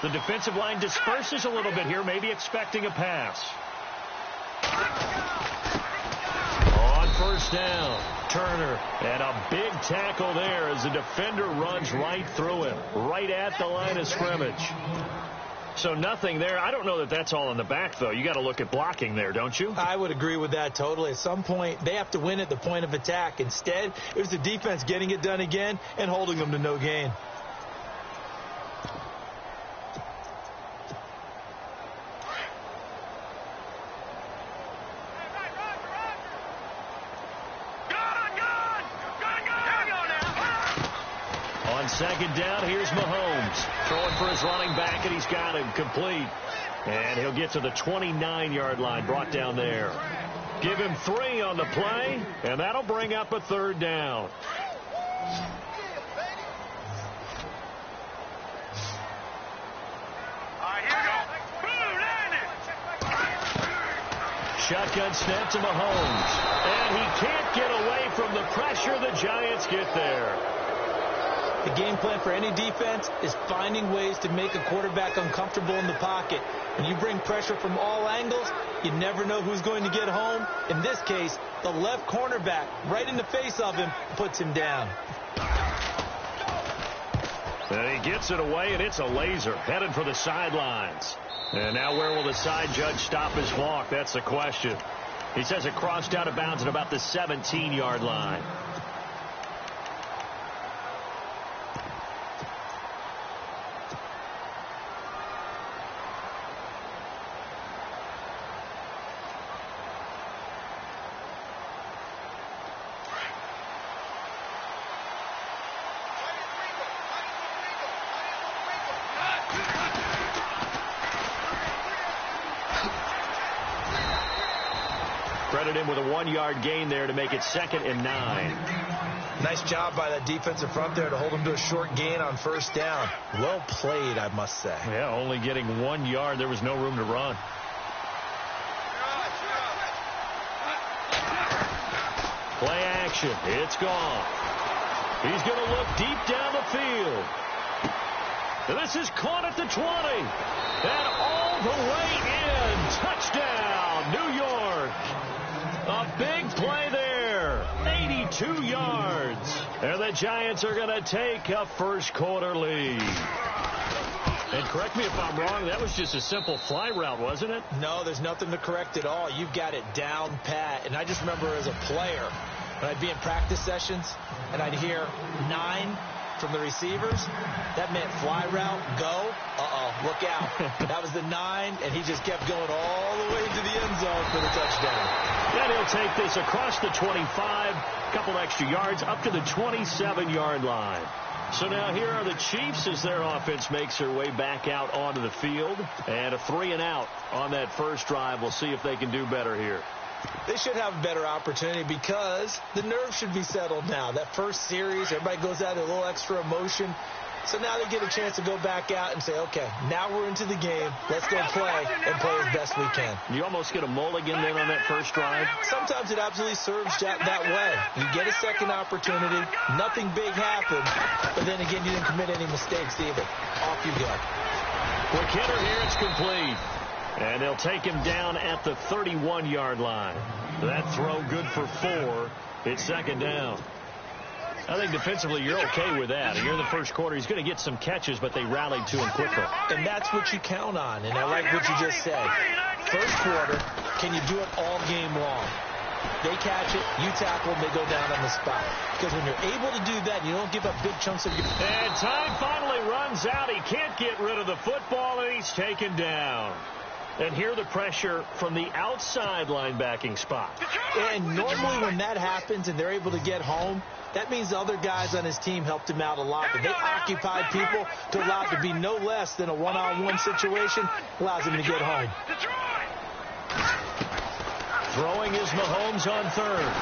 The defensive line disperses a little bit here, maybe expecting a pass. On first down, Turner, and a big tackle there as the defender runs right through him, right at the line of scrimmage. So nothing there. I don't know that that's all in the back, though. You got to look at blocking there, don't you? I would agree with that totally. At some point, they have to win at the point of attack. Instead, it was the defense getting it done again and holding them to no gain. On second down, here's Mahomes. Throwing for his running back, and he's got him complete. And he'll get to the 29-yard line, brought down there. Give him 3 on the play, and that'll bring up a third down. Shotgun snap to Mahomes. And he can't get away from the pressure. The Giants get there. The game plan for any defense is finding ways to make a quarterback uncomfortable in the pocket. When you bring pressure from all angles, you never know who's going to get home. In this case, the left cornerback, right in the face of him, puts him down. And he gets it away, and it's a laser, headed for the sidelines. And now where will the side judge stop his walk? That's the question. He says it crossed out of bounds at about the 17-yard line. Credited him with a 1-yard gain there to make it 2nd and 9. Nice job by that defensive front there to hold him to a short gain on first down. Well played, I must say. Yeah, only getting 1 yard. There was no room to run. Play action. It's gone. He's going to look deep down the field. And this is caught at the 20. And all the way in. Touchdown, New York. A big play there. 82 yards. And the Giants are going to take a first-quarter lead. And correct me if I'm wrong, that was just a simple fly route, wasn't it? No, there's nothing to correct at all. You've got it down pat. And I just remember as a player, when I'd be in practice sessions, and I'd hear 9 from the receivers, that meant fly route, go, look out. That was the 9, and he just kept going all the way to the end zone for the touchdown. And he'll take this across the 25, a couple extra yards, up to the 27-yard line. So now here are the Chiefs as their offense makes their way back out onto the field. And a 3-and-out on that first drive. We'll see if they can do better here. They should have a better opportunity because the nerves should be settled now. That first series, everybody goes out with a little extra emotion. So now they get a chance to go back out and say, okay, now we're into the game. Let's go play and play as best we can. You almost get a mulligan then on that first drive? Sometimes it absolutely serves that way. You get a second opportunity. Nothing big happened. But then again, you didn't commit any mistakes either. Off you go. Quick hitter here. It's complete. And they'll take him down at the 31-yard line. That throw good for 4. It's 2nd down. I think defensively you're okay with that. You're in the first quarter. He's going to get some catches, but they rallied to him quickly. And that's what you count on. And I like what you just said. First quarter, can you do it all game long? They catch it, you tackle, and they go down on the spot. Because when you're able to do that, you don't give up big chunks of your... And time finally runs out. He can't get rid of the football, and he's taken down. And here the pressure from the outside linebacking spot. And normally when that happens and they're able to get home, that means the other guys on his team helped him out a lot. But they occupied people to allow it to be no less than a one-on-one situation, allows him to get home. Throwing is Mahomes on 3rd.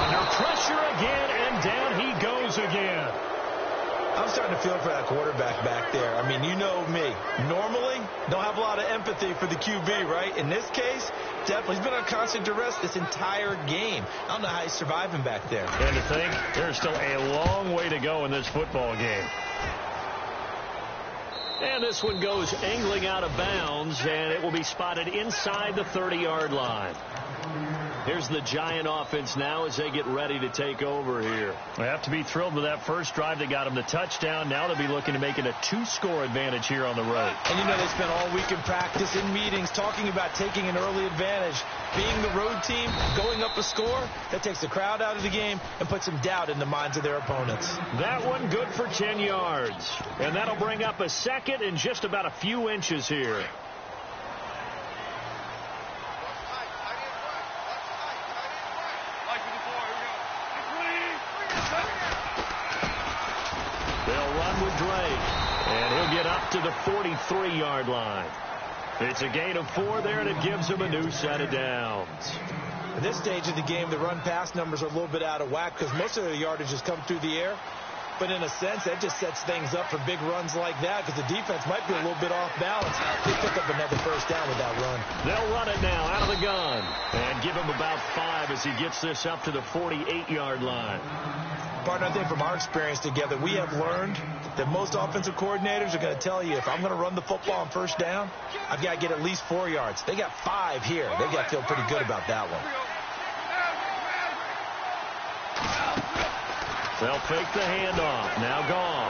Under pressure again, and down he goes again. I'm starting to feel for that quarterback back there. I mean, you know me. Normally, don't have a lot of empathy for the QB, right? In this case, definitely. He's been on constant duress this entire game. I don't know how he's surviving back there. And to think, there's still a long way to go in this football game. And this one goes angling out of bounds, and it will be spotted inside the 30-yard line. Here's the Giant offense now as they get ready to take over here. They have to be thrilled with that first drive that got them the touchdown. Now they'll be looking to make it a 2-score advantage here on the road. And you know they spent all week in practice, in meetings, talking about taking an early advantage. Being the road team, going up a score, that takes the crowd out of the game and puts some doubt in the minds of their opponents. That one good for 10 yards. And that'll bring up a second and just about a few inches here. They'll run with Drake, and he'll get up to the 43-yard line. It's a gain of 4 there, and it gives him a new set of downs. At this stage of the game, the run-pass numbers are a little bit out of whack because most of their yardage has come through the air. But in a sense, that just sets things up for big runs like that because the defense might be a little bit off balance. They pick up another first down with that run. They'll run it now out of the gun and give him about 5 as he gets this up to the 48-yard line. Partner, I think from our experience together, we have learned that most offensive coordinators are going to tell you, if I'm going to run the football on first down, I've got to get at least 4 yards. They got 5 here. They got to feel pretty good about that one. They'll fake the handoff. Now gone.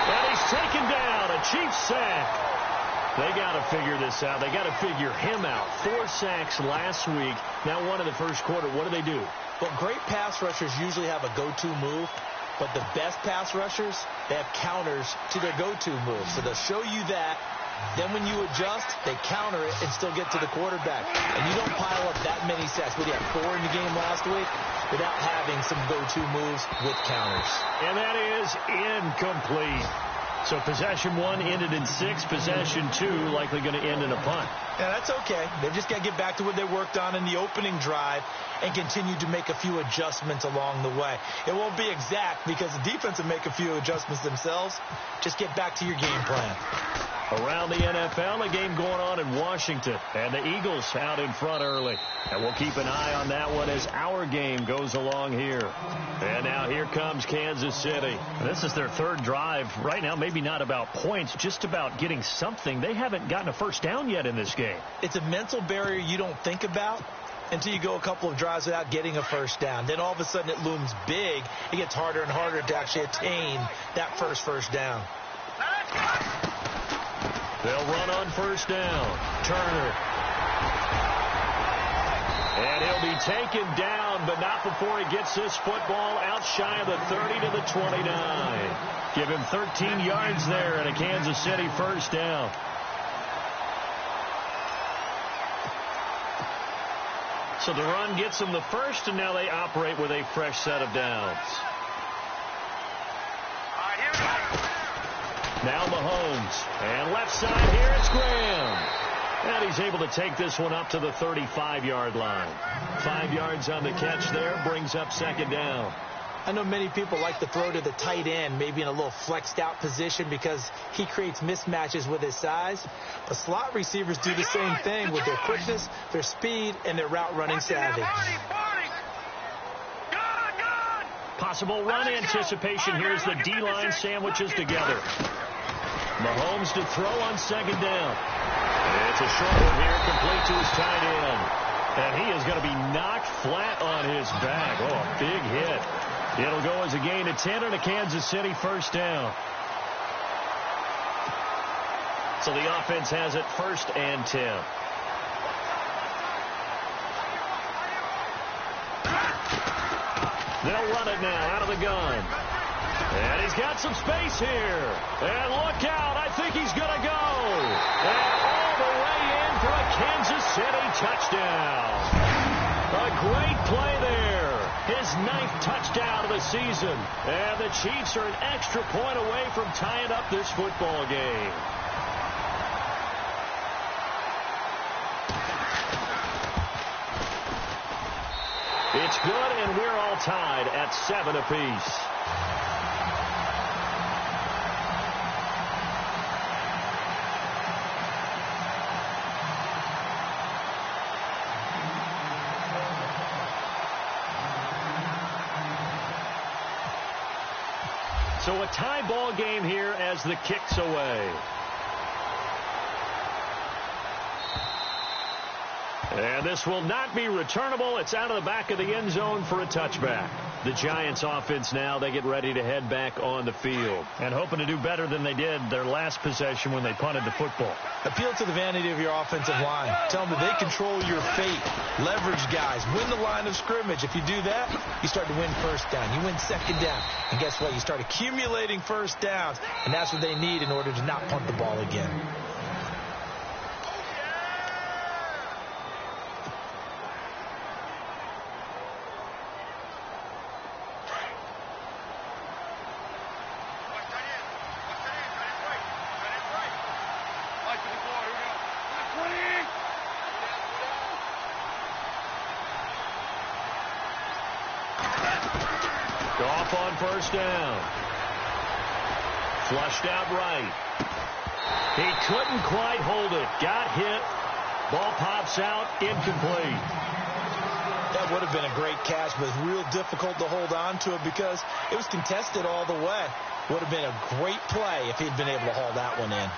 And he's taken down. A cheap sack. They got to figure this out. They got to figure him out. 4 sacks last week. Now 1 in the first quarter. What do? Well, great pass rushers usually have a go-to move, but the best pass rushers, they have counters to their go-to move. So they'll show you that. Then when you adjust, they counter it and still get to the quarterback. And you don't pile up that many sacks. We had 4 in the game last week without having some go-to moves with counters. And that is incomplete. So possession 1 ended in 6. Possession 2 likely going to end in a punt. Yeah, that's okay. They've just got to get back to what they worked on in the opening drive and continue to make a few adjustments along the way. It won't be exact because the defense will make a few adjustments themselves. Just get back to your game plan. Around the NFL, a game going on in Washington, and the Eagles out in front early. And we'll keep an eye on that one as our game goes along here. And now here comes Kansas City. This is their 3rd drive. Right now, maybe not about points, just about getting something. They haven't gotten a first down yet in this game. It's a mental barrier you don't think about until you go a couple of drives without getting a first down. Then all of a sudden it looms big. It gets harder and harder to actually attain that first down. They'll run on first down. Turner. And he'll be taken down, but not before he gets this football out shy of the 30 to the 29. Give him 13 yards there and a Kansas City first down. So the run gets them the first, and now they operate with a fresh set of downs. Now Mahomes. And left side here, it's Graham. And he's able to take this one up to the 35-yard line. 5 yards on the catch there, brings up second down. I know many people like to throw to the tight end, maybe in a little flexed out position because he creates mismatches with his size. But slot receivers do the same thing with their quickness, their speed, and their route running savvy. Possible run anticipation here as the D-line sandwiches together. Mahomes to throw on second down. It's a short one here, complete to his tight end. And he is going to be knocked flat on his back. Oh, a big hit. It'll go as a gain of 10 and a Kansas City first down. So the offense has it 1st and 10. They'll run it now out of the gun. And he's got some space here. And look out. I think he's going to go. And all the way in for a Kansas City touchdown. A great play there. His 9th touchdown of the season. And the Chiefs are an extra point away from tying up this football game. It's good, and we're all tied at 7 apiece. So a tie ball game here as the kick's away. And this will not be returnable. It's out of the back of the end zone for a touchback. The Giants offense now, they get ready to head back on the field. And hoping to do better than they did their last possession when they punted the football. Appeal to the vanity of your offensive line. Tell them that they control your fate. Leverage guys. Win the line of scrimmage. If you do that, you start to win first down. You win second down. And guess what? You start accumulating first downs. And that's what they need in order to not punt the ball again. Off on first down. Flushed out right. He couldn't quite hold it. Got hit. Ball pops out. Incomplete. That would have been a great catch, but real difficult to hold on to it because it was contested all the way. Would have been a great play if he'd been able to haul that one in.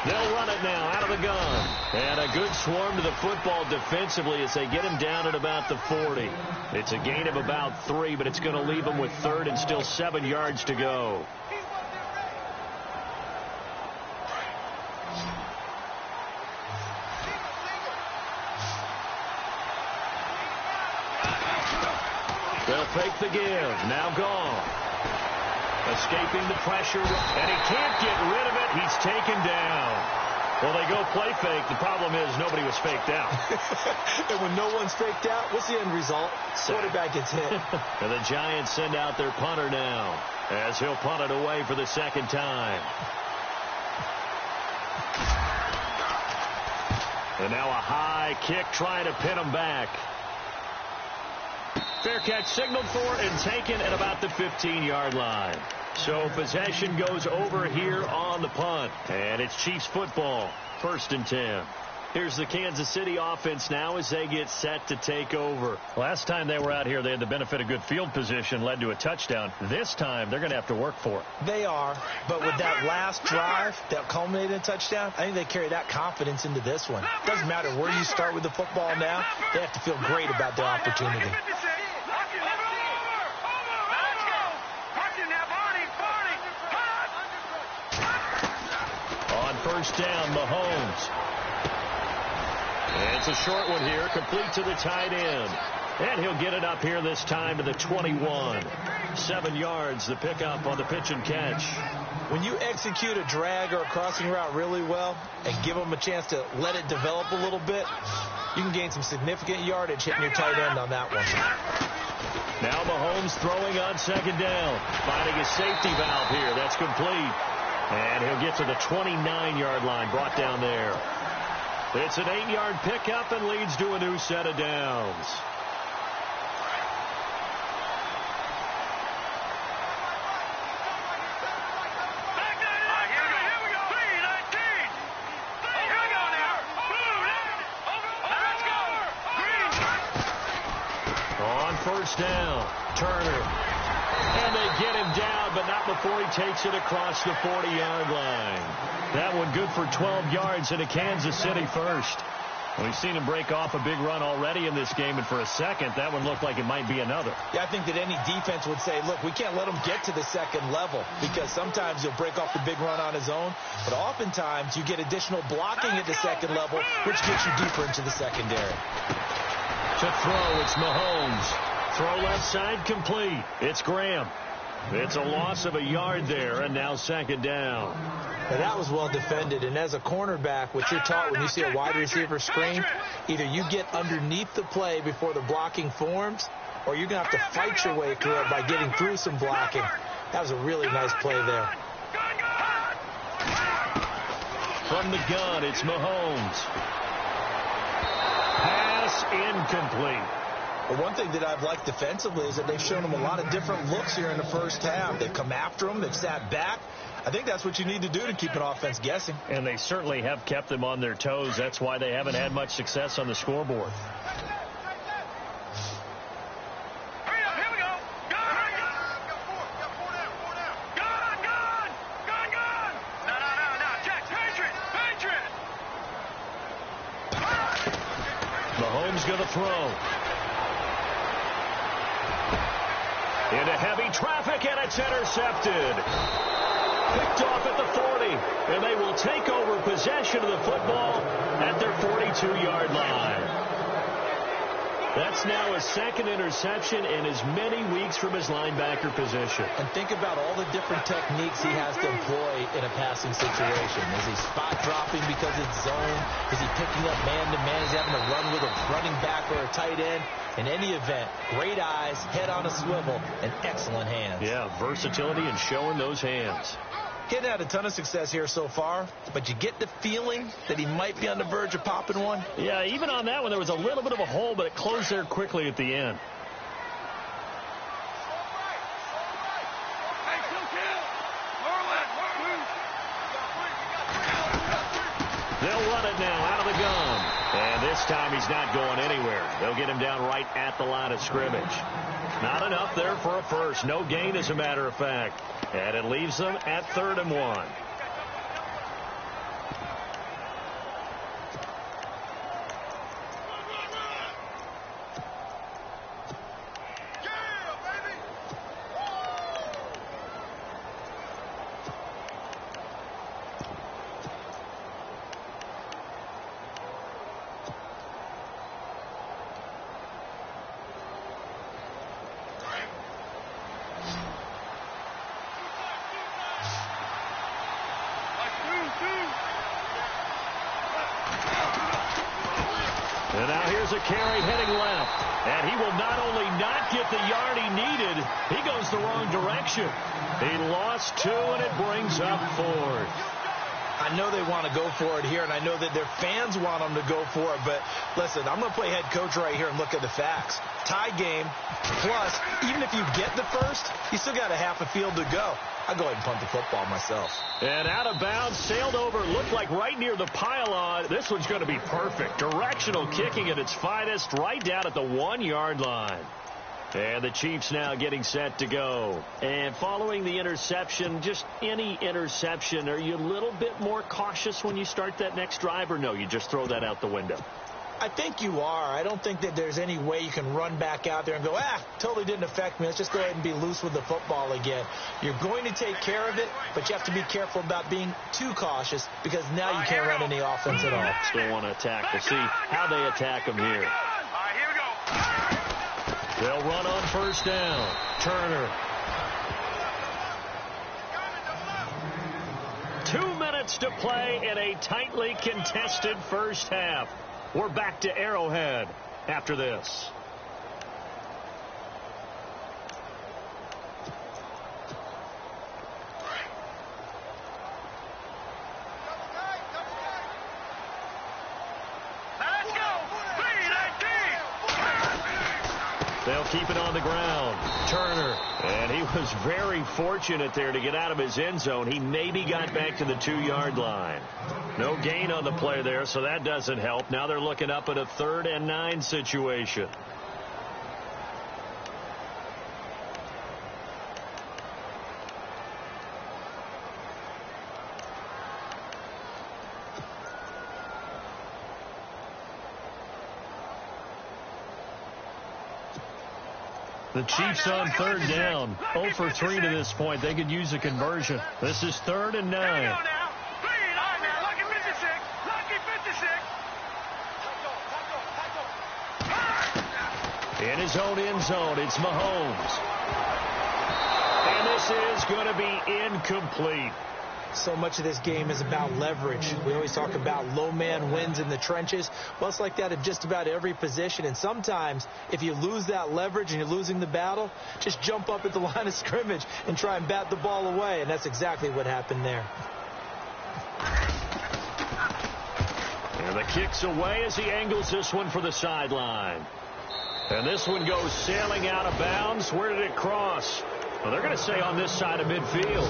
They'll run it now out of the gun. And a good swarm to the football defensively as they get him down at about the 40. It's a gain of about 3, but it's going to leave him with 3rd and still 7 yards to go. They'll fake the give. Now gone. Escaping the pressure, and he can't get rid of it. He's taken down. Well, they go play fake. The problem is nobody was faked out. And when no one's faked out, what's the end result? Quarterback gets hit. And the Giants send out their punter now as he'll punt it away for the second time. And now a high kick trying to pin him back. Fair catch signaled for and taken at about the 15-yard line. So possession goes over here on the punt. And it's Chiefs football. 1st and 10. Here's the Kansas City offense now as they get set to take over. Last time they were out here, they had the benefit of good field position, led to a touchdown. This time, they're going to have to work for it. They are, but with that last drive that culminated in a touchdown, I think they carry that confidence into this one. Doesn't matter where you start with the football now, they have to feel great about their opportunity. On first down, Mahomes. And it's a short one here, complete to the tight end. And he'll get it up here this time to the 21. 7 yards, the pickup on the pitch and catch. When you execute a drag or a crossing route really well and give them a chance to let it develop a little bit, you can gain some significant yardage hitting your tight end on that one. Now Mahomes throwing on second down. Finding a safety valve here. That's complete. And he'll get to the 29-yard line, brought down there. It's an 8-yard pickup and leads to a new set of downs. On first down, Turner. And they get him down, but not before he takes it across the 40-yard line. That one good for 12 yards into Kansas City first. We've seen him break off a big run already in this game, and for a second, that one looked like it might be another. Yeah, I think that any defense would say, look, we can't let him get to the second level because sometimes he'll break off the big run on his own, but oftentimes you get additional blocking at the second level, which gets you deeper into the secondary. To throw, it's Mahomes. Throw left side complete. It's Graham. It's a loss of a yard there, and now second down. Now that was well defended, and as a cornerback, what you're taught when you see a wide receiver screen, either you get underneath the play before the blocking forms, or you're going to have to fight your way through it by getting through some blocking. That was a really nice play there. From the gun, it's Mahomes. Pass incomplete. But one thing that I've liked defensively is that they've shown him a lot of different looks here in the first half. They've come after him. They've sat back. I think that's what you need to do to keep an offense guessing. And they certainly have kept them on their toes. That's why they haven't had much success on the scoreboard. throw. Into heavy traffic, and it's intercepted. Picked off at the 40, and they will take over possession of the football at their 42-yard line. That's now his second interception in as many weeks from his linebacker position. And think about all the different techniques he has to employ in a passing situation. Is he spot dropping because it's zone? Is he picking up man-to-man? Is he having to run with a running back or a tight end? In any event, great eyes, head on a swivel, and excellent hands. Yeah, versatility and showing those hands. He hasn't had a ton of success here so far, but you get the feeling that he might be on the verge of popping one. Yeah, even on that one, there was a little bit of a hole, but it closed there quickly at the end. They'll run it now out of the gun. And this time he's not going anywhere. They'll get him down right at the line of scrimmage. Not enough there for a first. No gain, as a matter of fact. And it leaves them at 3rd and 1. And now here's a carry heading left. And he will not only not get the yard he needed, he goes the wrong direction. He lost 2, and it brings up 4th. I know they want to go for it here, and I know that their fans want them to go for it. But, listen, I'm going to play head coach right here and look at the facts. Tie game, plus, even if you get the first, you still got a half a field to go. I'll go ahead and punt the football myself. And out of bounds, sailed over, looked like right near the pylon. This one's going to be perfect. Directional kicking at its finest, right down at the 1-yard line. And the Chiefs now getting set to go. And following the interception, just any interception, are you a little bit more cautious when you start that next drive, or no, you just throw that out the window? I think you are. I don't think that there's any way you can run back out there and go, totally didn't affect me. Let's just go ahead and be loose with the football again. You're going to take care of it, but you have to be careful about being too cautious because now you can't run any offense at all. Still want to attack. We'll see how they attack them here. They'll run on 1st down. Turner. 2 minutes to play in a tightly contested first half. We're back to Arrowhead after this. They'll keep it on the ground. Turner. And he was very fortunate there to get out of his end zone. He maybe got back to the 2-yard line. No gain on the play there, so that doesn't help. Now they're looking up at a 3rd and 9 situation. The Chiefs on 3rd down. 0 for 3 to this point. They could use a conversion. This is 3rd and 9. In his own end zone, it's Mahomes. And this is going to be incomplete. So much of this game is about leverage. We always talk about low man wins in the trenches. Well, it's like that at just about every position. And sometimes, if you lose that leverage and you're losing the battle, just jump up at the line of scrimmage and try and bat the ball away. And that's exactly what happened there. And the kick's away as he angles this one for the sideline. And this one goes sailing out of bounds. Where did it cross? Well, they're going to say on this side of midfield.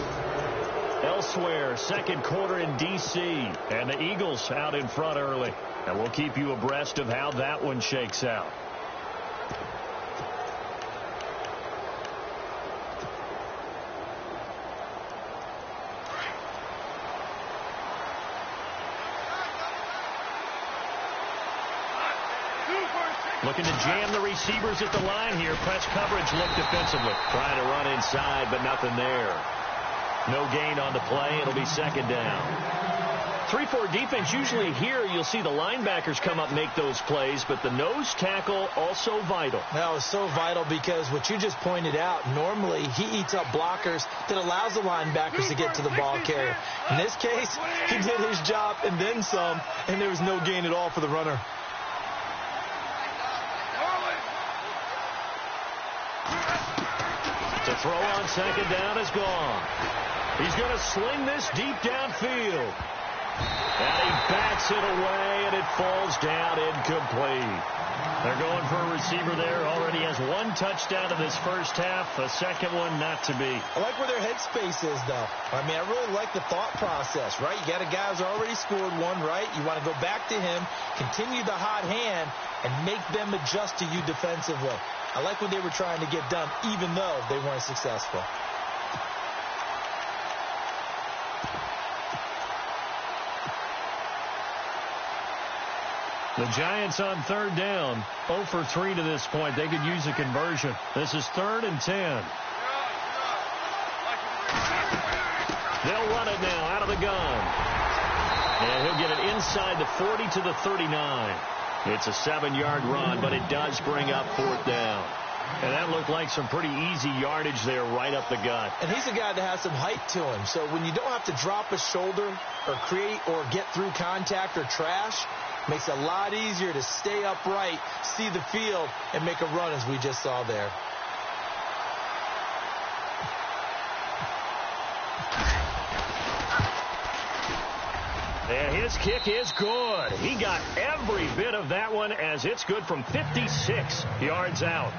Elsewhere, 2nd quarter in D.C. And the Eagles out in front early. And we'll keep you abreast of how that one shakes out. Looking to jam the receivers at the line here. Press coverage look defensively. Trying to run inside, but nothing there. No gain on the play. It'll be second down. 3-4 defense, usually here you'll see the linebackers come up and make those plays, but the nose tackle also vital. That was so vital because what you just pointed out, normally he eats up blockers that allows the linebackers to get to the ball carrier. In this case, he did his job and then some, and there was no gain at all for the runner. The throw on second down is gone. He's going to sling this deep downfield. And he backs it away, and it falls down incomplete. They're going for a receiver there. Already has one touchdown in this first half. A second one not to be. I like where their headspace is, though. I mean, I really like the thought process, right? You got a guy who's already scored one, right? You want to go back to him, continue the hot hand, and make them adjust to you defensively. I like what they were trying to get done, even though they weren't successful. The Giants on third down, 0 for 3 to this point. They could use a conversion. This is 3rd and 10. They'll run it now out of the gun. And he'll get it inside the 40 to the 39. It's a 7-yard run, but it does bring up 4th down. And that looked like some pretty easy yardage there right up the gut. And he's a guy that has some height to him. So when you don't have to drop a shoulder or create or get through contact or trash, makes it a lot easier to stay upright, see the field, and make a run as we just saw there. And his kick is good. He got every bit of that one as it's good from 56 yards out.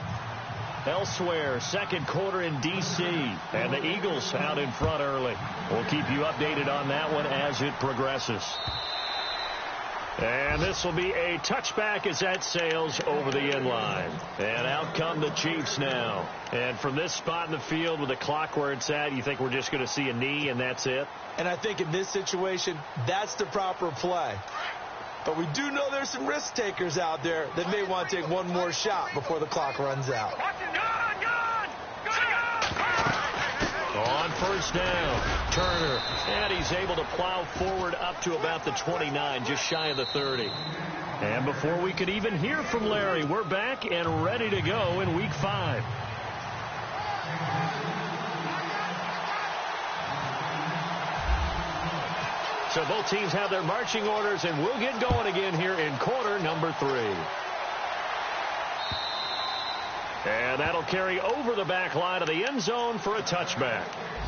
Elsewhere, second quarter in D.C. And the Eagles out in front early. We'll keep you updated on that one as it progresses. And this will be a touchback as that sails over the end line. And out come the Chiefs now. And from this spot in the field with the clock where it's at, you think we're just going to see a knee and that's it? And I think in this situation, that's the proper play. But we do know there's some risk takers out there that may want to take one more shot before the clock runs out. On first down, Turner, and he's able to plow forward up to about the 29, just shy of the 30. And before we could even hear from Larry, we're back and ready to go in Week 5. So both teams have their marching orders, and we'll get going again here in quarter number 3. And that'll carry over the back line of the end zone for a touchback.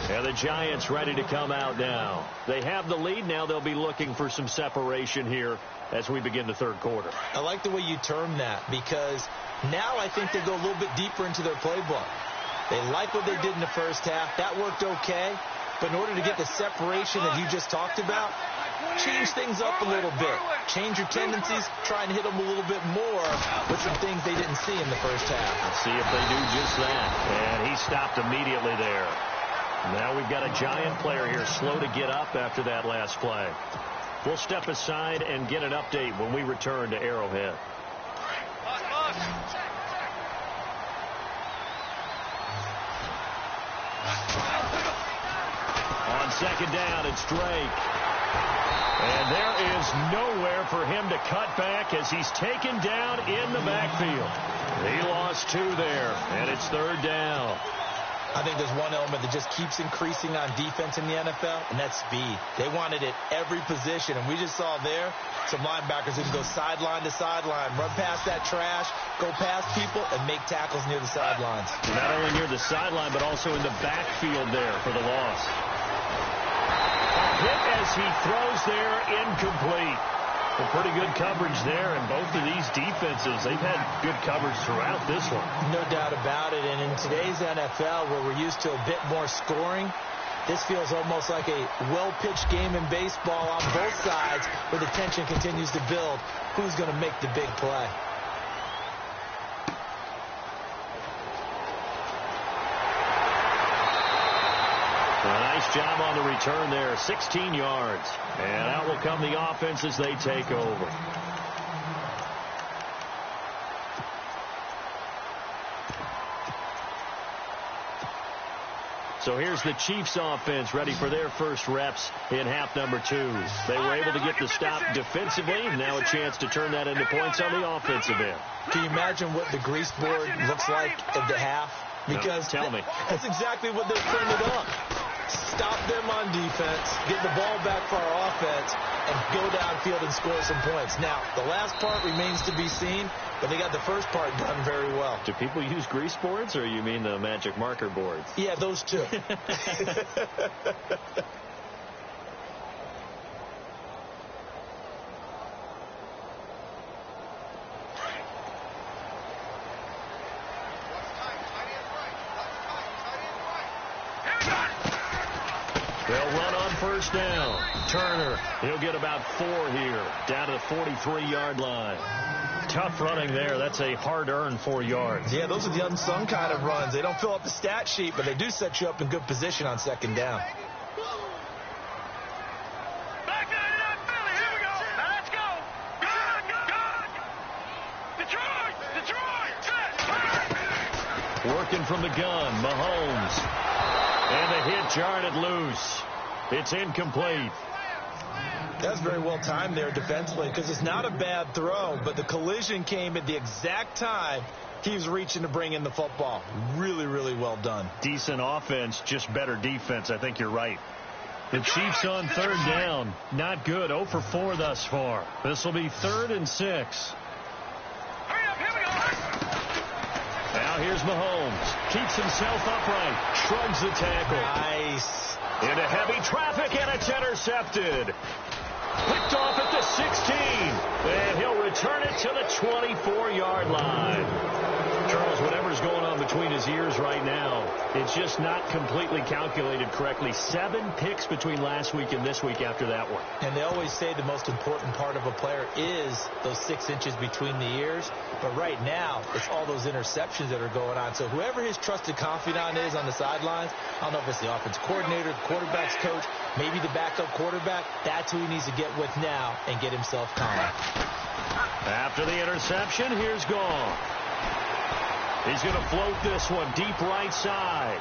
And the Giants ready to come out now. They have the lead. Now they'll be looking for some separation here as we begin the third quarter. I like the way you term that because now I think they go a little bit deeper into their playbook. They like what they did in the first half. That worked okay. But in order to get the separation that you just talked about, change things up a little bit. Change your tendencies. Try and hit them a little bit more with some things they didn't see in the first half. Let's see if they do just that. And he stopped immediately there. Now we've got a Giant player here slow to get up after that last play. We'll step aside and get an update when we return to Arrowhead. On second down, it's Drake. And there is nowhere for him to cut back as he's taken down in the backfield. He lost 2 there, and it's third down. I think there's one element that just keeps increasing on defense in the NFL, and that's speed. They want it at every position, and we just saw there some linebackers who can go sideline to sideline, run past that trash, go past people, and make tackles near the sidelines. Not only near the sideline, but also in the backfield there for the loss. Hit as he throws there, incomplete. Well, pretty good coverage there, and both of these defenses, they've had good coverage throughout this one. No doubt about it, and in today's NFL, where we're used to a bit more scoring, this feels almost like a well-pitched game in baseball on both sides, where the tension continues to build. Who's going to make the big play? A nice job on the return there, 16 yards. And out will come the offense as they take over. So here's the Chiefs offense ready for their first reps in half number 2. They were able to get the stop defensively. Now a chance to turn that into points on the offensive end. Can you imagine what the grease board looks like at the half? Because tell me. That's exactly what they printed up. Stop them on defense, get the ball back for our offense, and go downfield and score some points. Now, the last part remains to be seen, but they got the first part done very well. Do people use grease boards, or you mean the magic marker boards? Yeah, those two. They'll run on first down. Turner, he'll get about 4 here, down to the 43-yard line. Tough running there. That's a hard-earned 4 yards. Yeah, those are the unsung kind of runs. They don't fill up the stat sheet, but they do set you up in good position on second down. Working from the gun, Mahomes. And the hit jarred it loose. It's incomplete. That's very well timed there defensively because it's not a bad throw, but the collision came at the exact time he was reaching to bring in the football. Really, really well done. Decent offense, just better defense. I think you're right. The Chiefs on third down. Not good. 0 for 4 thus far. This will be 3rd and 6. Now here's Mahomes. Keeps himself upright. Shrugs the tackle. Nice. Into heavy traffic, and it's intercepted. Picked off at the 16. And he'll return it to the 24-yard line. Charles, whatever's going on between his ears right now, it's just not completely calculated correctly. 7 picks between last week and this week after that one. And they always say the most important part of a player is those 6 inches between the ears. But right now, it's all those interceptions that are going on. So whoever his trusted confidant is on the sidelines, I don't know if it's the offense coordinator, the quarterback's coach, maybe the backup quarterback, that's who he needs to get with now and get himself calm. After the interception, here's Gone. He's going to float this one deep right side.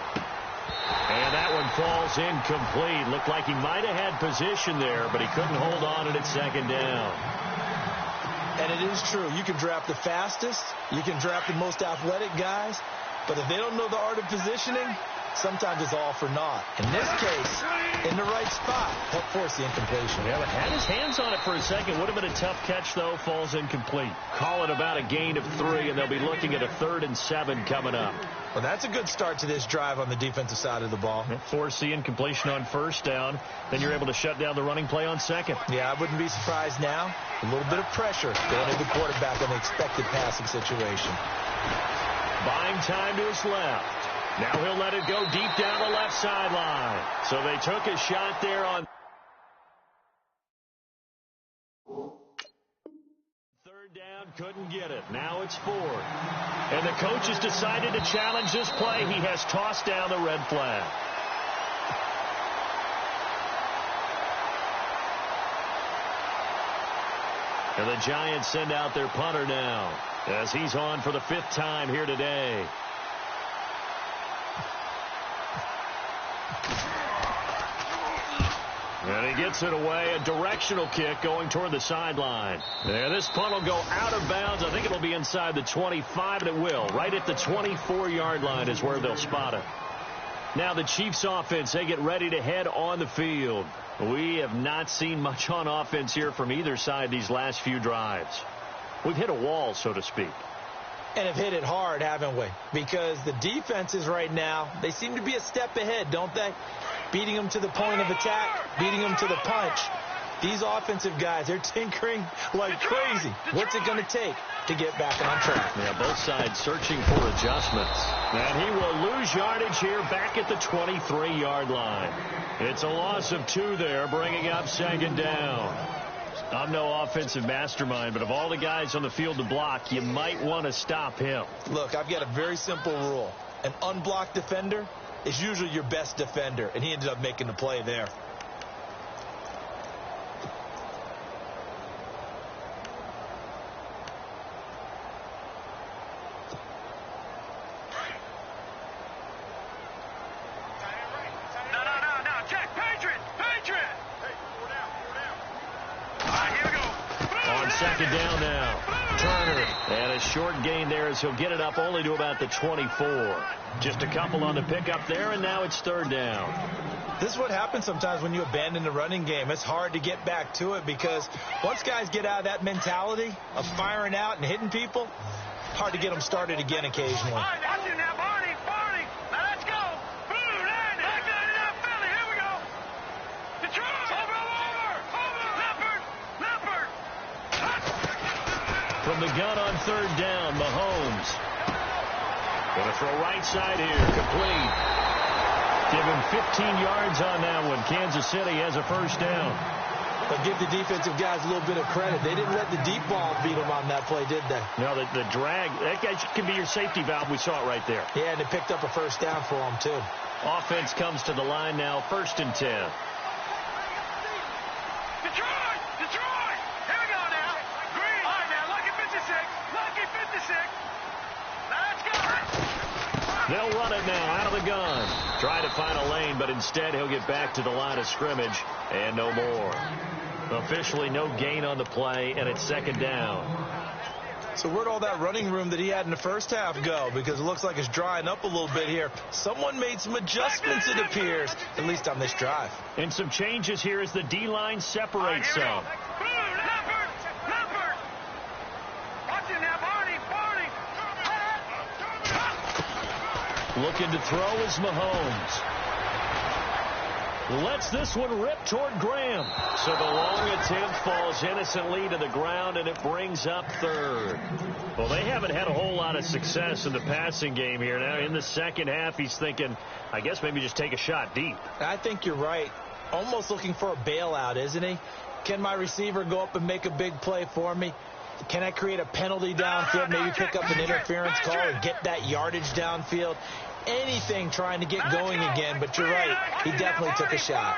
And that one falls incomplete. Looked like he might have had position there, but he couldn't hold on at second down. And it is true. You can draft the fastest. You can draft the most athletic guys. But if they don't know the art of positioning, sometimes it's all for naught. In this case, in the right spot, help force the incompletion. Yeah, but had his hands on it for a second. Would have been a tough catch, though. Falls incomplete. Call it about a gain of 3, and they'll be looking at a 3rd and 7 coming up. Well, that's a good start to this drive on the defensive side of the ball. Force the incompletion on first down. Then you're able to shut down the running play on second. Yeah, I wouldn't be surprised now. A little bit of pressure going to the quarterback on the expected passing situation. Buying time to his left. Now he'll let it go deep down the left sideline. So they took a shot there on 3rd down, couldn't get it. Now it's 4th. And the coach has decided to challenge this play. He has tossed down the red flag. And the Giants send out their punter now as he's on for the 5th time here today. And he gets it away, a directional kick going toward the sideline. And this punt will go out of bounds. I think it'll be inside the 25, and it will. Right at the 24-yard line is where they'll spot it. Now the Chiefs offense, they get ready to head on the field. We have not seen much on offense here from either side these last few drives. We've hit a wall, so to speak. And have hit it hard, haven't we? Because the defenses right now, they seem to be a step ahead, don't they? Beating them to the point of attack, beating them to the punch. These offensive guys, they're tinkering like crazy. What's it going to take to get back on track? Yeah, both sides searching for adjustments. And he will lose yardage here back at the 23-yard line. It's a loss of 2 there, bringing up 2nd down. I'm no offensive mastermind, but of all the guys on the field to block, you might want to stop him. Look, I've got a very simple rule. An unblocked defender is usually your best defender, and he ended up making the play there. second down now. Turner. And a short gain there as he'll get it up only to about the 24. Just a couple on the pickup there, and now it's third down. This is what happens sometimes when you abandon the running game. It's hard to get back to it because once guys get out of that mentality of firing out and hitting people, hard to get them started again occasionally. From the gun on third down, Mahomes. Going to throw right side here, complete. Give him 15 yards on that one. Kansas City has a first down. But give the defensive guys a little bit of credit. They didn't let the deep ball beat them on that play, did they? No, the drag, that guy can be your safety valve. We saw it right there. Yeah, and it picked up a first down for them, too. Offense comes to the line now, 1st and 10. They'll run it now out of the gun. Try to find a lane, but instead he'll get back to the line of scrimmage and no more. Officially no gain on the play, and it's second down. So where'd all that running room that he had in the first half go? Because it looks like it's drying up a little bit here. Someone made some adjustments, it appears, at least on this drive. And some changes here as the D-line separates some. Looking to throw is Mahomes. Lets this one rip toward Graham. So the long attempt falls innocently to the ground, and it brings up third. Well, they haven't had a whole lot of success in the passing game here. Now, in the second half, he's thinking, I guess maybe just take a shot deep. I think you're right. Almost looking for a bailout, isn't he? Can my receiver go up and make a big play for me? Can I create a penalty downfield, maybe pick up an interference call or get that yardage downfield? Anything trying to get going again, but you're right. He definitely took a shot.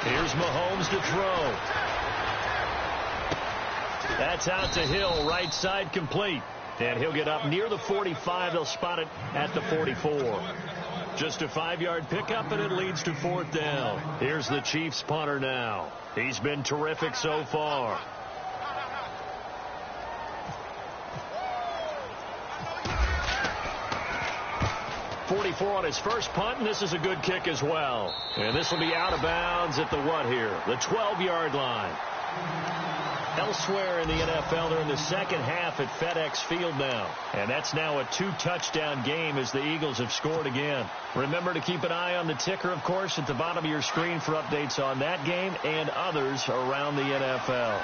Here's Mahomes to throw. That's out to Hill, right side complete. And he'll get up near the 45. They'll spot it at the 44. Just a 5-yard pickup, and it leads to fourth down. Here's the Chiefs punter now. He's been terrific so far. .44 on his first punt, and this is a good kick as well. And this will be out of bounds at the what here? The 12-yard line. Elsewhere in the NFL, they're in the second half at FedEx Field now. And that's now a 2-touchdown game as the Eagles have scored again. Remember to keep an eye on the ticker, of course, at the bottom of your screen for updates on that game and others around the NFL.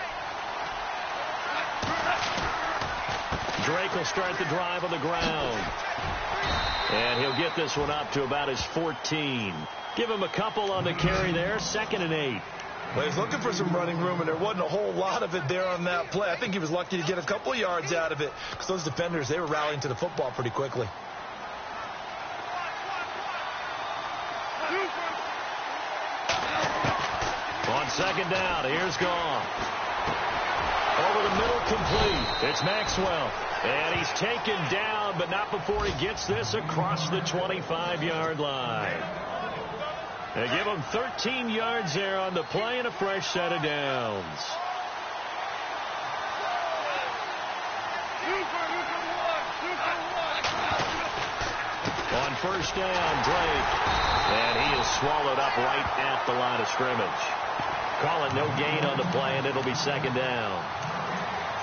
Drake will start the drive on the ground. And he'll get this one up to about his 14. Give him a couple on the carry there, 2nd and 8. Well, he's looking for some running room, and there wasn't a whole lot of it there on that play. I think he was lucky to get a couple yards out of it because those defenders, they were rallying to the football pretty quickly. On second down, here's Goff. Over the middle, complete. It's Maxwell. And he's taken down, but not before he gets this across the 25-yard line. They give him 13 yards there on the play and a fresh set of downs. On first down, Drake. And he is swallowed up right at the line of scrimmage. Calling no gain on the play, and it'll be second down.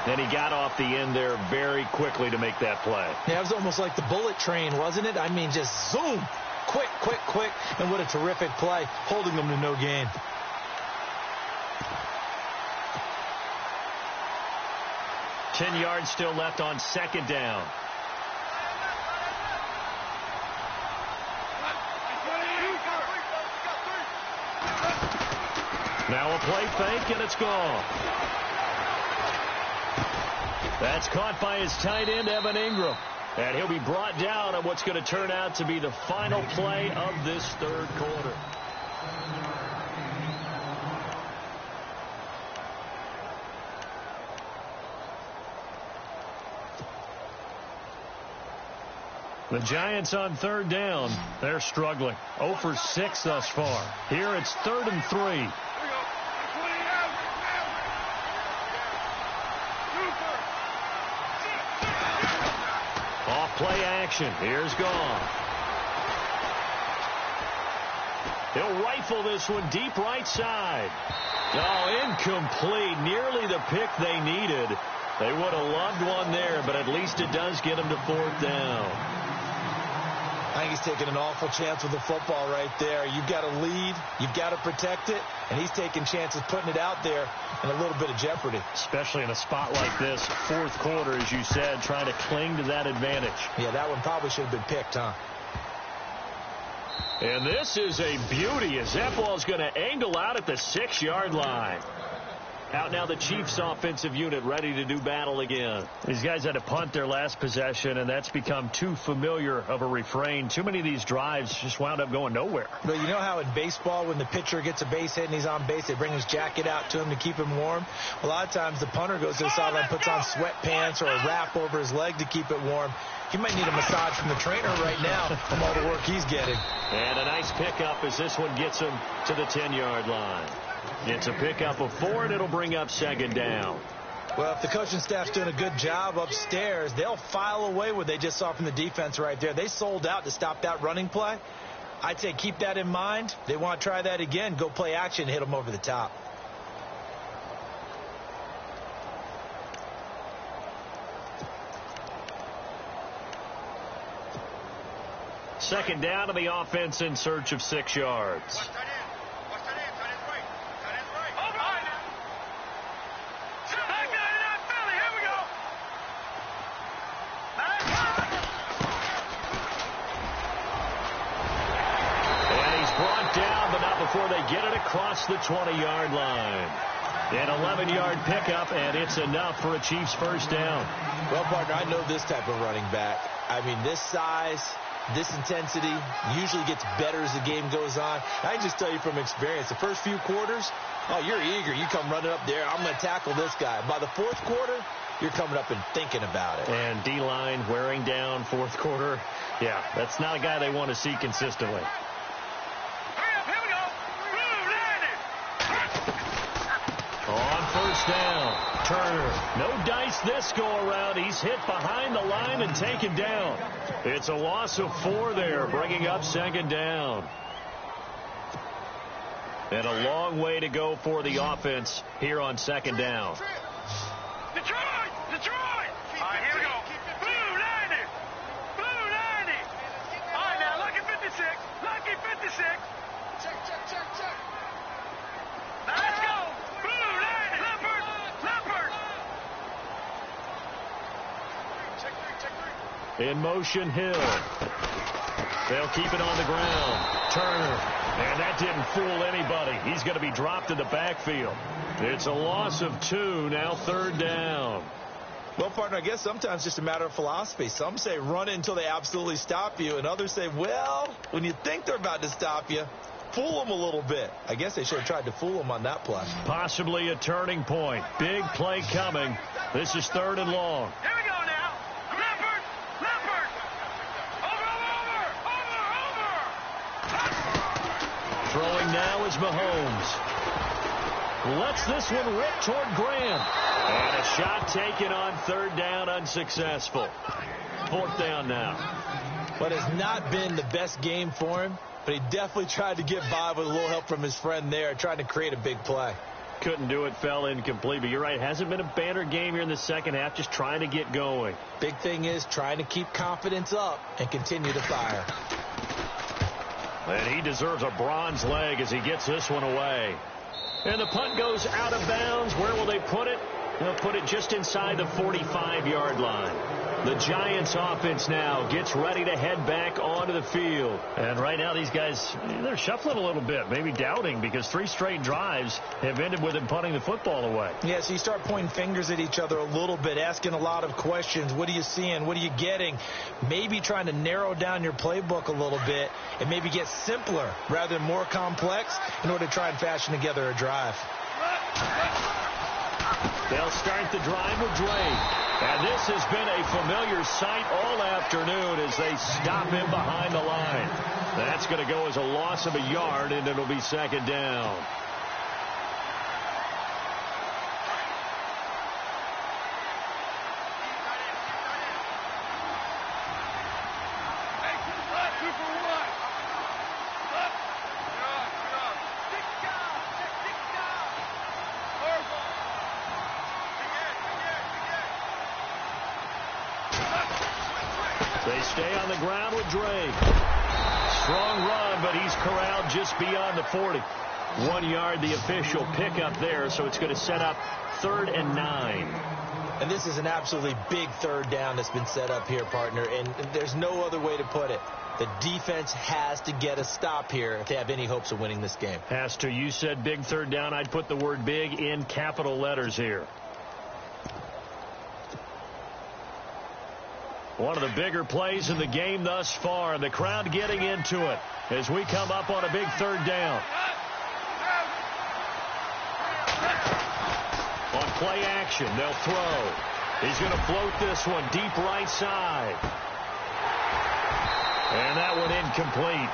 And he got off the end there very quickly to make that play. Yeah, it was almost like the bullet train, wasn't it? I mean, just zoom. Quick, quick, quick. And what a terrific play, holding them to no gain. Ten yards still left on second down. Now a play fake, and it's gone. That's caught by his tight end, Evan Ingram. And he'll be brought down on what's going to turn out to be the final play of this third quarter. The Giants on third down. They're struggling. 0 for 6 thus far. Here it's 3rd and 3. Off play action. Here's Goff. He'll rifle this one deep right side. Oh, incomplete. Nearly the pick they needed. They would have loved one there, but at least it does get them to 4th down. I think he's taking an awful chance with the football right there. You've got to lead. You've got to protect it. And he's taking chances putting it out there in a little bit of jeopardy. Especially in a spot like this, 4th quarter, as you said, trying to cling to that advantage. Yeah, that one probably should have been picked, huh? And this is a beauty as that ball's going to angle out at the 6-yard line. Out now the Chiefs offensive unit ready to do battle again. These guys had to punt their last possession, and that's become too familiar of a refrain. Too many of these drives just wound up going nowhere. But you know how in baseball when the pitcher gets a base hit and he's on base, they bring his jacket out to him to keep him warm? A lot of times the punter goes to the sideline, puts on sweatpants or a wrap over his leg to keep it warm. He might need a massage from the trainer right now from all the work he's getting. And a nice pickup as this one gets him to the 10-yard line. It's a pickup of 4, and it'll bring up 2nd down. Well, if the coaching staff's doing a good job upstairs, they'll file away what they just saw from the defense right there. They sold out to stop that running play. I'd say keep that in mind. They want to try that again. Go play action, hit them over the top. Second down to the offense in search of 6 yards. Before they get it across the 20-yard line. An 11-yard pickup, and it's enough for a Chiefs 1st down. Well, partner, I know this type of running back. I mean, this size, this intensity usually gets better as the game goes on. I can just tell you from experience, the first few quarters, oh, you're eager. You come running up there, I'm going to tackle this guy. By the 4th quarter, you're coming up and thinking about it. And D-line wearing down 4th quarter. Yeah, that's not a guy they want to see consistently. Down. Turner. No dice this go around. He's hit behind the line and taken down. It's a loss of 4 there, bringing up 2nd down. And a long way to go for the offense here on 2nd down. Detroit! All right, here we go. Blue 90! Blue 90! All right, now, lucky 56. Lucky 56. Check. Let's go! In motion, Hill. They'll keep it on the ground. Turner. And that didn't fool anybody. He's going to be dropped in the backfield. It's a loss of 2, now 3rd down. Well, partner, I guess sometimes it's just a matter of philosophy. Some say run it until they absolutely stop you, and others say, well, when you think they're about to stop you, fool them a little bit. I guess they should have tried to fool them on that play. Possibly a turning point. Big play coming. This is 3rd and long. Here we go now. Leopard. Over. Throwing now is Mahomes. Lets this one rip toward Graham. And a shot taken on 3rd down, unsuccessful. 4th down now. But it's not been the best game for him. But he definitely tried to get by with a little help from his friend there, trying to create a big play. Couldn't do it, fell incomplete. But you're right, hasn't been a banner game here in the 2nd half, just trying to get going. Big thing is trying to keep confidence up and continue to fire. And he deserves a bronze leg as he gets this one away. And the punt goes out of bounds. Where will they put it? They'll put it just inside the 45-yard line. The Giants offense now gets ready to head back onto the field. And right now these guys, they're shuffling a little bit, maybe doubting, because 3 straight drives have ended with them punting the football away. Yeah, so you start pointing fingers at each other a little bit, asking a lot of questions. What are you seeing? What are you getting? Maybe trying to narrow down your playbook a little bit and maybe get simpler rather than more complex in order to try and fashion together a drive. They'll start the drive with Drake. And this has been a familiar sight all afternoon as they stop him behind the line. That's going to go as a loss of a yard, and it'll be second down. They stay on the ground with Drake. Strong run, but he's corralled just beyond the 40. 1 yard, the official pickup there, so it's going to set up 3rd and 9. And this is an absolutely big third down that's been set up here, partner, and there's no other way to put it. The defense has to get a stop here if they have any hopes of winning this game. Has to. You said big third down. I'd put the word big in capital letters here. One of the bigger plays in the game thus far, and the crowd getting into it as we come up on a big third down. On play action, they'll throw. He's going to float this one deep right side. And that one incomplete.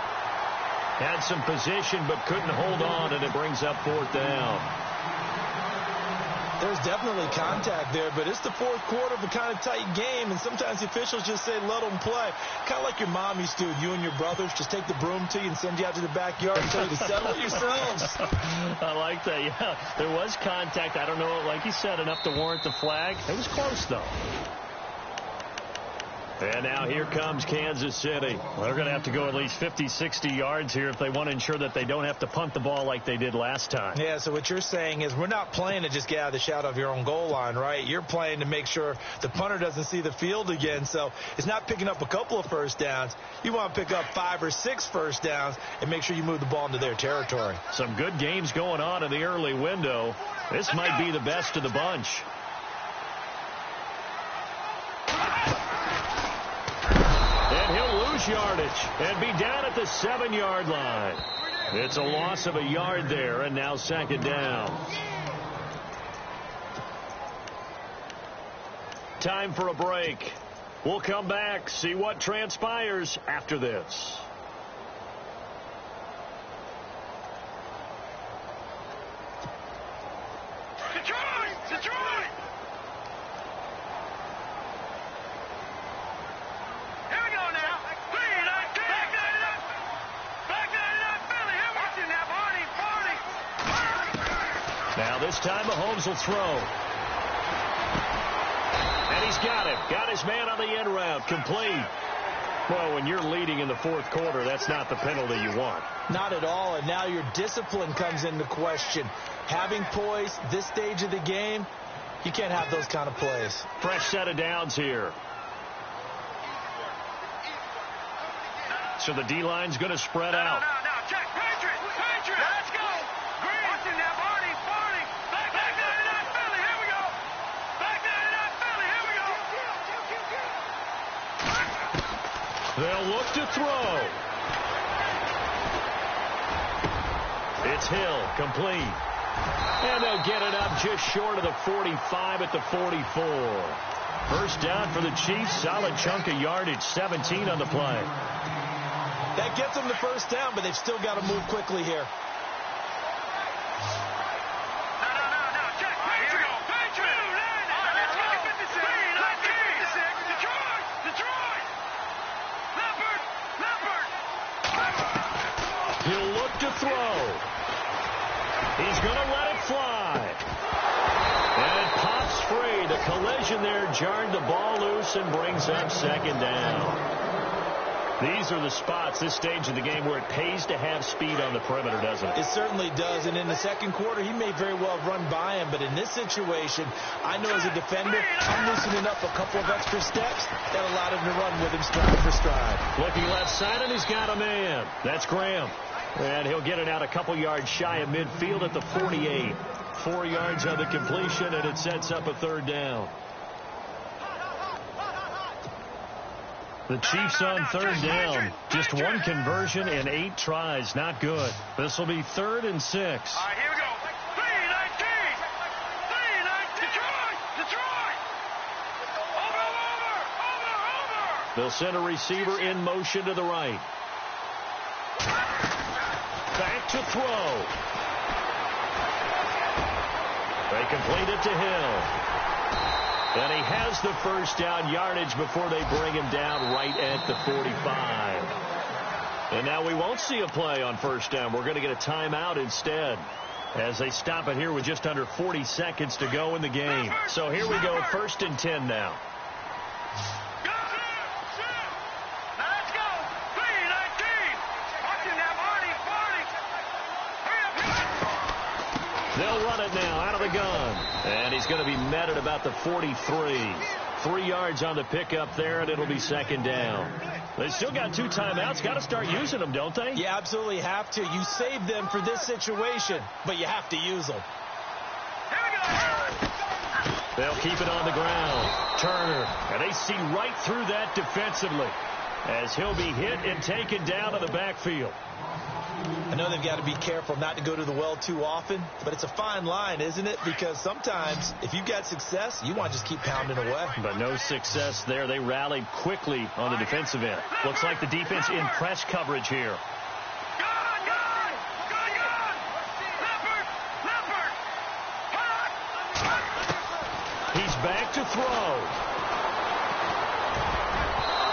Had some position but couldn't hold on, and it brings up 4th down. There's definitely contact there, but it's the 4th quarter of a kind of tight game, and sometimes the officials just say, let them play. Kind of like your mom used to, you and your brothers just take the broom to you and send you out to the backyard and tell you to settle yourselves. I like that, yeah. There was contact. I don't know, like you said, enough to warrant the flag. It was close, though. And now here comes Kansas City. Well, they're going to have to go at least 50, 60 yards here if they want to ensure that they don't have to punt the ball like they did last time. Yeah, so what you're saying is we're not playing to just get out of the shadow of your own goal line, right? You're playing to make sure the punter doesn't see the field again. So it's not picking up a couple of first downs. You want to pick up 5 or 6 first downs and make sure you move the ball into their territory. Some good games going on in the early window. This might be the best of the bunch. And he'll lose yardage and be down at the 7-yard line. It's a loss of a yard there, and now second down. Time for a break. We'll come back, see what transpires after this. Detroit! Here we go now. Back 99 Philly. Here we go now. Party. Now this time Mahomes will throw. And he's got him. Got his man on the end route. Complete. Well, when you're leading in the 4th quarter, that's not the penalty you want. Not at all, and now your discipline comes into question. Having poise this stage of the game, you can't have those kind of plays. Fresh set of downs here. So the D-line's going to spread out. No. Check. Patriot. Let's go. Green. Watching now. Barney. Back 99 Philly. Here we go. Back 99 Philly. Here we go. They'll look to throw. It's Hill, complete. And they'll get it up just short of the 45 at the 44. First down for the Chiefs. Solid chunk of yardage, 17 on the play. That gets them the first down, but they've still got to move quickly here. No. Check. Here we go. Patriot. Let's go. 56. Detroit. Leopard. He'll look to throw. He's going to let it fly. And it pops free. The collision there jarred the ball loose and brings up second down. These are the spots, this stage of the game, where it pays to have speed on the perimeter, doesn't it? It certainly does, and in the second quarter, he may very well have run by him, but in this situation, I know as a defender, I'm loosening up a couple of extra steps that allowed him to run with him stride for stride. Looking left side, and he's got a man. That's Graham. And he'll get it out a couple yards shy of midfield at the 48. 4 yards on the completion, and it sets up a third down. The Chiefs on third down. Just one conversion in 8 tries. Not good. This will be 3rd and 6. All right, here we go. 3-19. Detroit. They'll send a receiver in motion to the right. Back to throw. They complete it to Hill. And he has the first down yardage before they bring him down right at the 45. And now we won't see a play on first down. We're going to get a timeout instead, as they stop it here with just under 40 seconds to go in the game. So here we go, 1st and 10 now. They'll run it now out of the gun. And he's going to be met at about the 43. 3 yards on the pickup there, and it'll be 2nd down. They still got 2 timeouts. Got to start using them, don't they? You absolutely have to. You save them for this situation, but you have to use them. They'll keep it on the ground. Turner, and they see right through that defensively, as he'll be hit and taken down to the backfield. I know they've got to be careful not to go to the well too often, but it's a fine line, isn't it? Because sometimes, if you've got success, you want to just keep pounding away. But no success there. They rallied quickly on the defensive end. Looks like the defense in press coverage here. He's back to throw.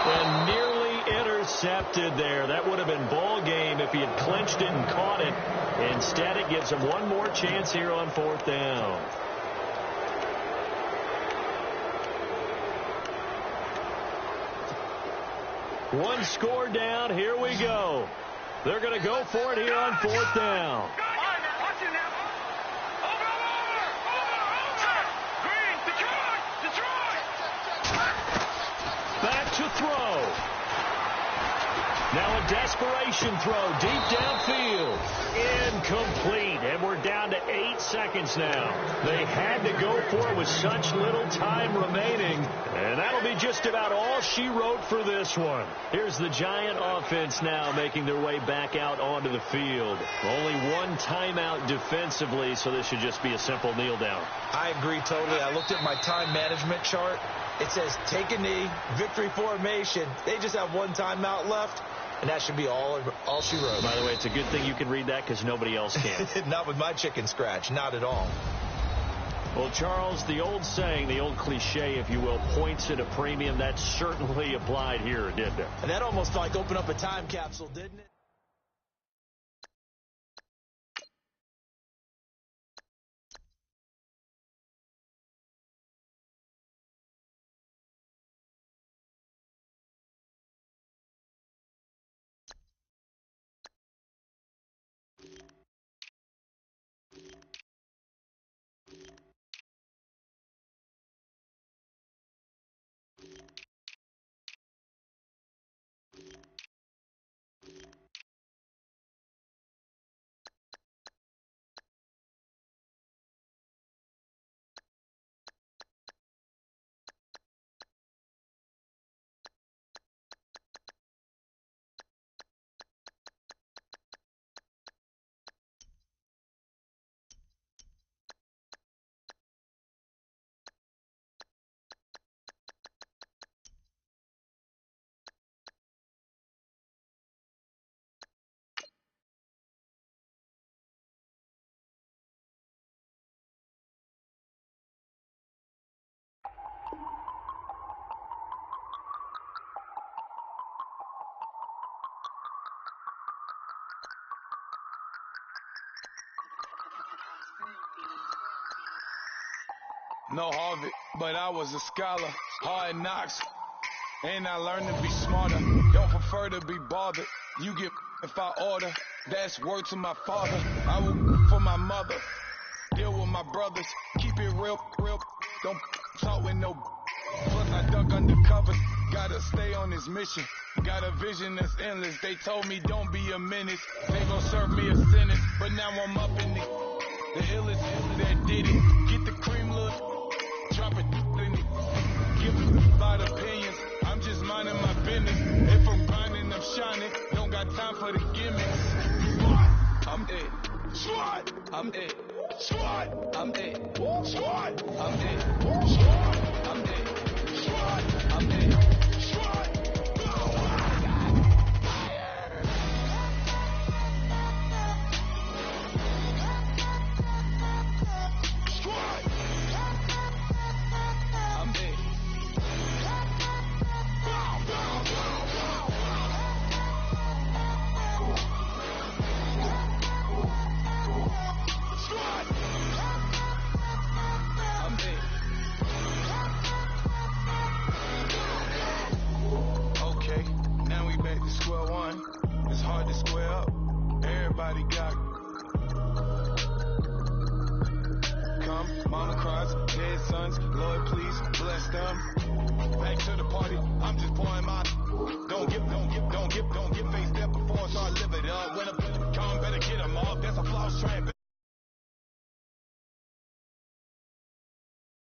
And nearly intercepted there. That would have been ball game if he had clinched it and caught it. Instead, it gives him one more chance here on 4th down. One score down. Here we go. They're going to go for it here on 4th down. Back to throw. Now a desperation throw deep downfield. Incomplete. And we're down to 8 seconds now. They had to go for it with such little time remaining. And that'll be just about all she wrote for this one. Here's the Giant offense now making their way back out onto the field. Only 1 timeout defensively, so this should just be a simple kneel down. I agree totally. I looked at my time management chart. It says take a knee, victory formation. They just have 1 timeout left, and that should be all she wrote. By the way, it's a good thing you can read that because nobody else can. Not with my chicken scratch. Not at all. Well, Charles, the old saying, the old cliche, if you will, points at a premium, that certainly applied here, didn't it? And that almost like opened up a time capsule, didn't it? No Harvard, but I was a scholar. Hard knocks, and I learned to be smarter. Don't prefer to be bothered. You get if I order. That's word to my father. I will for my mother. Deal with my brothers. Keep it real. Don't talk with no. Plus I duck undercover. Gotta stay on this mission. Got a vision that's endless. They told me don't be a menace. They gon' serve me a sentence. But now I'm up in the illest that did it. Get the cream look. Drop it in it. Give a lot of opinions. I'm just minding my business. If I'm grinding, I'm shining. Don't got time for the gimmicks. I'm it. SWAT. I'm it. SWAT. I'm it. SWAT. I'm it. SWAT.